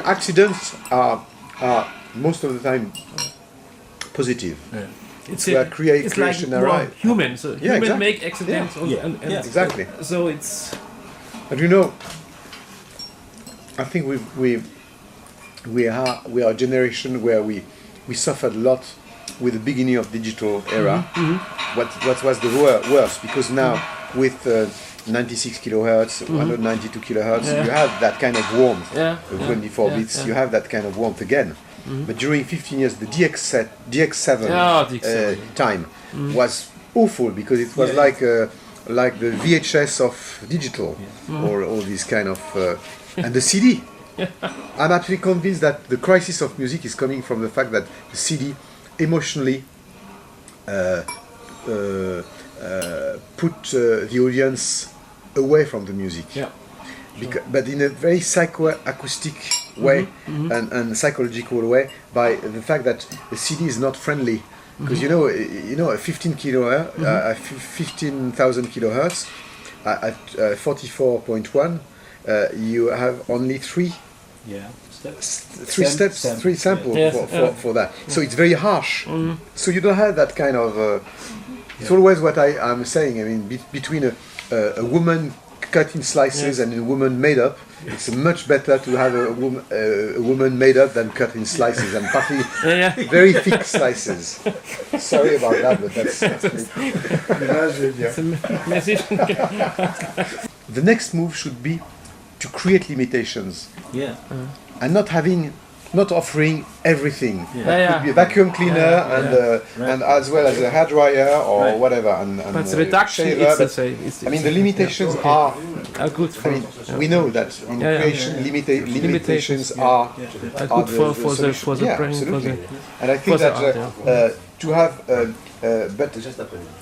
Accidents are most of the time positive. Yeah. It's where creation like arrives. Humans. Humans exactly. make accidents. And Exactly. So it's. But you know, I think we are a generation where we suffered a lot with the beginning of digital era. What was the worst? Because now with 96 kilohertz, 192 kilohertz, you have that kind of warmth. 24 bits, you have that kind of warmth again. But during 15 years, the DX7 time was awful because it was like the VHS of digital, or all these kind of and the CD. I'm absolutely convinced that the crisis of music is coming from the fact that the CD emotionally put the audience away from the music. But in a very psychoacoustic way and psychological way, by the fact that the CD is not friendly. Because you know a 15,000 kilohertz at 44.1, you have only three samples for that. So it's very harsh. So you don't have that kind of. It's always what I'm saying. I mean, between a woman cut in slices and a woman made up, it's much better to have a woman made up than cut in slices, and partly very thick slices. Sorry about that, but that's the next move should be to create limitations. And not offering everything. Could be a vacuum cleaner and as well as a hairdryer or whatever. But the reduction is the same. I mean, the limitations are good for. We know that in creation, limitations are good for the brain. Absolutely. And I think that to have, but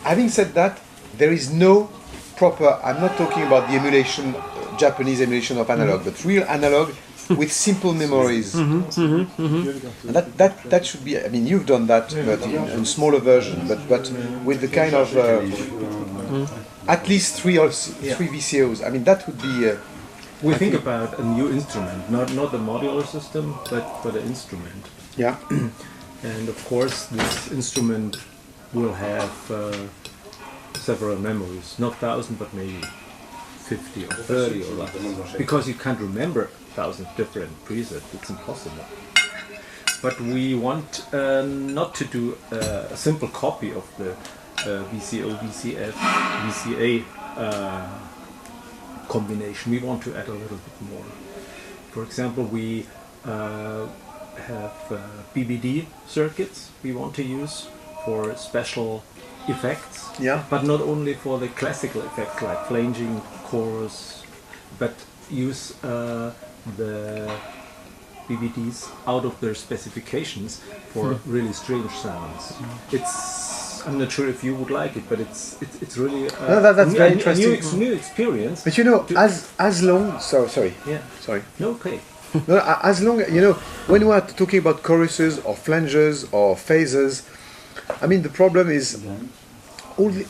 having said that, there is no proper. I'm not talking about the emulation, Japanese emulation of analog, but real analog. With simple memories, and that should be. I mean, you've done that, but in smaller version. But with the kind of at least three VCOs. I mean, that would be. We think about a new instrument, not the modular system, but the instrument. Yeah. And of course, this instrument will have several memories, not 1,000, but maybe 50 or 30 or less, because you can't remember 1,000 different presets. It's impossible. But we want not to do a simple copy of the VCO, VCF, VCA combination. We want to add a little bit more. For example, we have BBD circuits we want to use for special effects, but not only for the classical effects like flanging, chorus, but use the BBDs out of their specifications for really strange sounds. I'm not sure if you would like it, but it's really that's very interesting. A new experience. But you know, as long sorry. No, okay. No, as long when we are talking about choruses or flanges or phases, I mean the problem is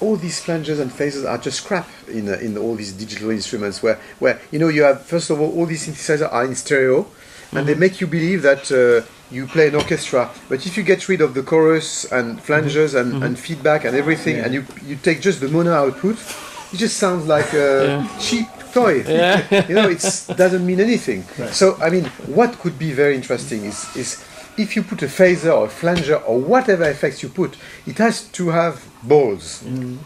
all these flanges and phases are just crap in all these digital instruments where you have, first of all these synthesizers are in stereo and they make you believe that you play an orchestra, but if you get rid of the chorus and flanges and feedback and everything and you take just the mono output, it just sounds like a cheap toy. It doesn't mean anything. So I mean, what could be very interesting is if you put a phaser or a flanger or whatever effects you put, it has to have balls, and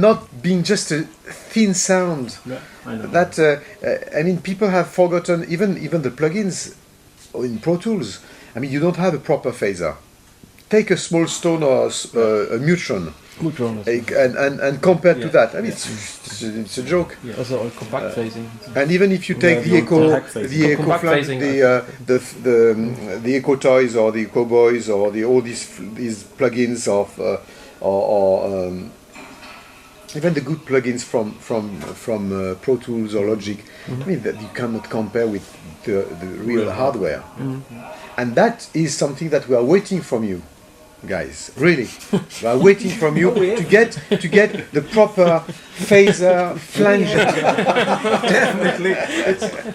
not being just a thin sound. That I mean, people have forgotten even the plugins in Pro Tools. I mean, you don't have a proper phaser. Take a small stone or a neutron. And compared to that, I mean, it's a joke. Also compact phasing. And even if you take the echo echo toys or the echo boys or all these plugins of or even the good plugins from Pro Tools or Logic, I mean that you cannot compare with the real hardware. And that is something that we are waiting from you. guys. Really, we are waiting from you to get the proper phaser flange. Definitely,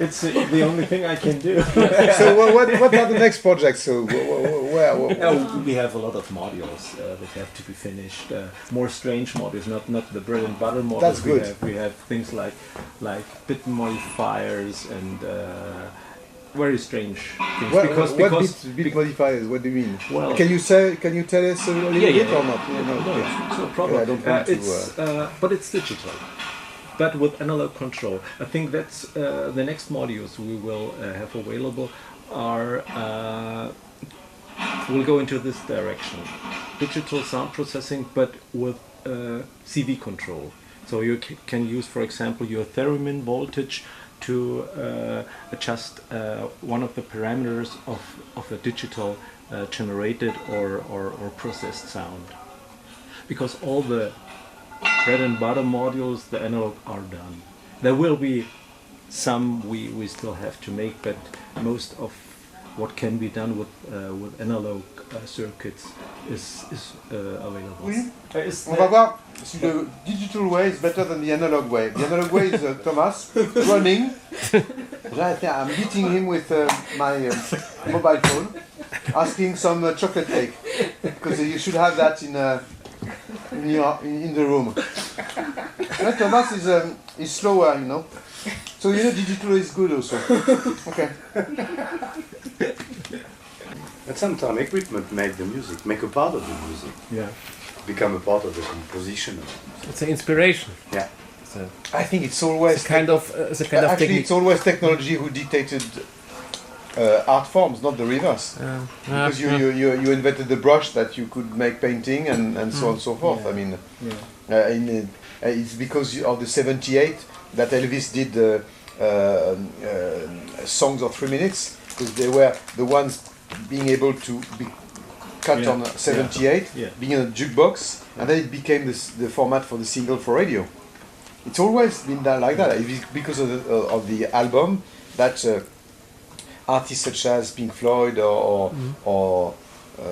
it's the only thing I can do. So what are the next projects? So where? We have a lot of modules that have to be finished. More strange modules, not the bread and butter modules. That's good. We have things like bit modifiers and very strange things. What bit modifiers? What do you mean? Well, can you tell us a little bit or not? No, it's no problem. I don't want to. But it's digital, but with analog control. I think that's the next modules we will have available are will go into this direction: digital sound processing, but with CV control. So you can use, for example, your theremin voltage to adjust one of the parameters of a digital generated or processed sound. Because all the bread and butter modules, the analog, are done. There will be some we still have to make, but most of what can be done with analog circuits is available. Oui. On va voir si the digital way is better than the analog way. The analog way is Thomas running. I'm beating him with my mobile phone, asking some chocolate cake because you should have that in the room. Thomas is slower, you know. So digital is good also. Okay. But sometimes equipment make the music, make a part of the music. Yeah. Become a part of the composition. It's an inspiration. Yeah. I think it's always technique. It's always technology who dictated art forms, not the reverse. Because you invented the brush that you could make painting and so on and so forth. Yeah. I mean, it's because of the 78 that Elvis did songs of 3 minutes, because they were the ones being able to be cut on 78, being in a jukebox, and then it became the format for the single for radio. It's always been done like that. It's because of the album that artists such as Pink Floyd or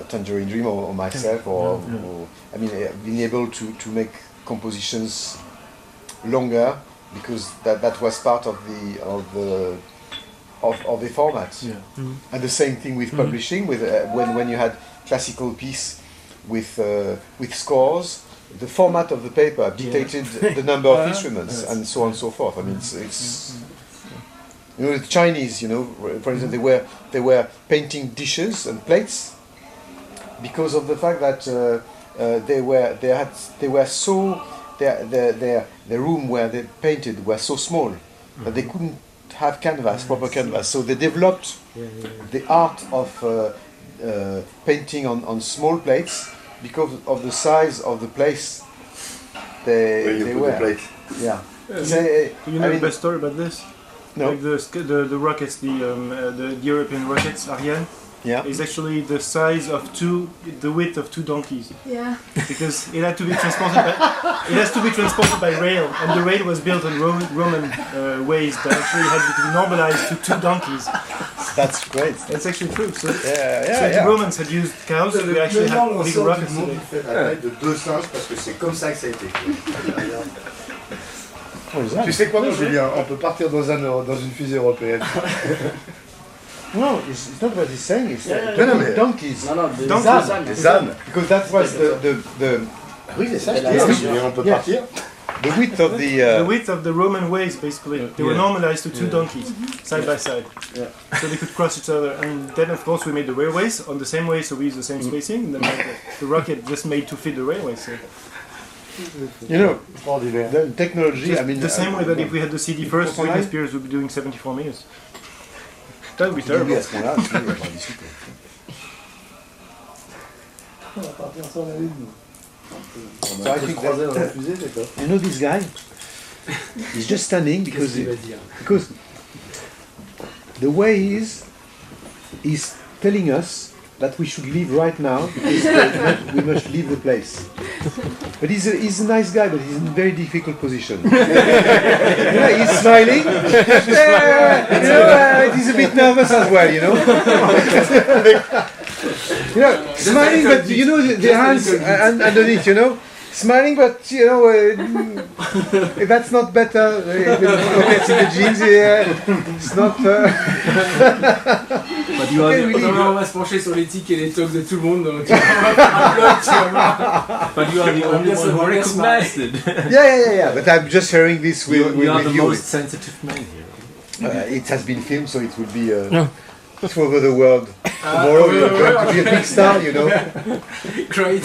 Tangerine Dream or myself or I mean, being able to make compositions longer, because that was part of the format. Yeah. Mm-hmm. And the same thing with publishing, with when you had classical piece with scores, the format of the paper dictated the number of instruments and so on and so forth. I mean, it's the Chinese, for instance, they were painting dishes and plates because of the fact that the room where they painted was so small that they couldn't have proper canvas. So they developed the art of painting on small plates because of the size of the place they were. The plate. Yeah. You know the best story about this? No. Like the rockets, the European rockets, Ariane. Yeah. Is actually the size of the width of 2 donkeys. Yeah. Because it had to be transported by rail, and the rail was built on Roman ways that actually had to be normalized to 2 donkeys. That's great. That's actually true. So, The Romans had used cows. We actually have big rockets today. De 2 singes parce que c'est comme ça que ça a été. Tu sais quoi, mon Julien, on peut partir dans une fusée européenne. No, it's not what he's saying. It's donkeys. Des ânes. Because that was the Oui, c'est ça. On peut partir. The width of the width of the Roman ways, basically. They were normalized to 2 donkeys, side by side. Yeah. So they could cross each other. And then, of course, we made the railways on the same way, so we use the same spacing. And then the rocket just made to fit the railways. So. The technology, I mean... The same way that if we had the CD first, Britney Spears would be doing 74 minutes. That would be terrible. So I think that, this guy, he's just standing because the way he is, he's telling us that we should leave right now because we must leave the place. But he's a nice guy, but he's in a very difficult position. He's smiling. He's a bit nervous as well, You know, smiling, but you know the hands underneath. You know, smiling, but you know, if that's not better. Pockets in the jeans here. It's not. But you are the, On va se pencher sur les tics et les tocs de tout le monde. Donc, but you are the only one who recognized it. Yeah. But I'm just sharing this with You are the you. most sensitive man here. It has been filmed, so it will be all over the world. Tomorrow you're going to be a big star, you know. great.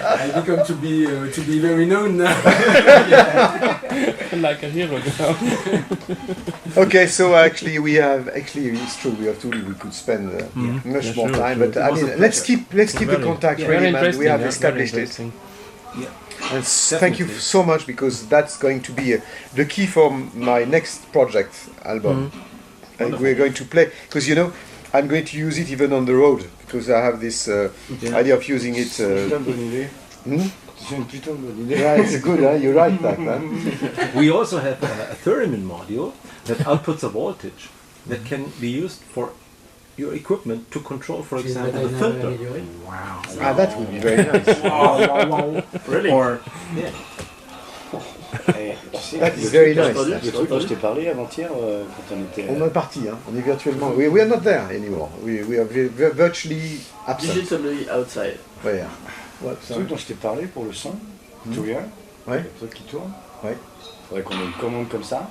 I become to be very known now. Like a hero now. Okay, so actually it's true. We could spend much more time, but I mean, let's keep the contact really, man. We have established it. And thank you so much, because that's going to be the key for my next project album. And we're going to play, because you know, I'm going to use it even on the road, because I have this idea of using it. Yeah, it's good, huh? You're right, that man. We also have a theremin module that outputs a voltage that can be used for your equipment to control, for example, the filter. Wow. Ah, that would be very nice. Really? Or, yeah. That is very nice. Le truc dont je t'ai parlé avant-hier quand on était. On est parti, hein. On est virtuellement. We are not there anymore. We are virtually absent. Digitally outside. Ouais. What, Le truc dont je t'ai parlé pour le son, tu regardes, Ouais. le truc qui tourne. Ouais. Faudrait qu'on ait une commande comme ça,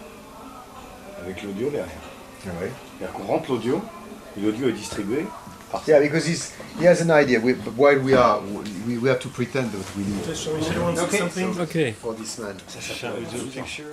avec l'audio derrière. Ouais. C'est-à-dire qu'on rentre l'audio, et l'audio est distribué. Yeah, because he has an idea. While we have to pretend that we need Just Jean-Michel wants something. Okay. for this man. Ça s'appelle The Picture.